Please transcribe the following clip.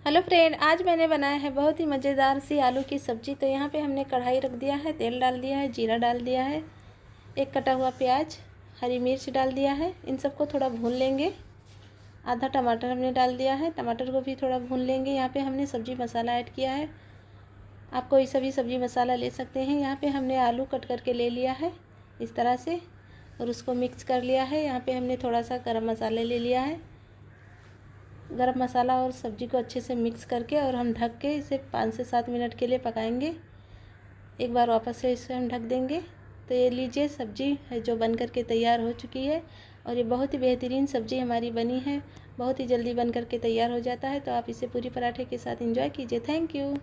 Hello friend, आज मैंने बनाया है बहुत ही मज़ेदार सी आलू की सब्ज़ी। तो यहाँ पे हमने कढ़ाई रख दिया है, तेल डाल दिया है, जीरा डाल दिया है, एक कटा हुआ प्याज, हरी मिर्च डाल दिया है। इन सबको थोड़ा भून लेंगे। आधा टमाटर हमने डाल दिया है, टमाटर को भी थोड़ा भून लेंगे। यहाँ पे हमने सब्ज़ी मसाला ऐड किया है, आप कोई सा भी सब्ज़ी मसाला ले सकते हैं। यहाँ पे हमने आलू कट करके ले लिया है इस तरह से और उसको मिक्स कर लिया है। यहाँ पे हमने थोड़ा सा गरम मसाला ले लिया है। गरम मसाला और सब्ज़ी को अच्छे से मिक्स करके और हम ढक के इसे 5 से 7 मिनट के लिए पकाएंगे। एक बार वापस से इसे हम ढक देंगे। तो ये लीजिए, सब्ज़ी है जो बन करके तैयार हो चुकी है और ये बहुत ही बेहतरीन सब्ज़ी हमारी बनी है। बहुत ही जल्दी बन करके तैयार हो जाता है। तो आप इसे पूरी पराठे के साथ एंजॉय कीजिए। Thank you.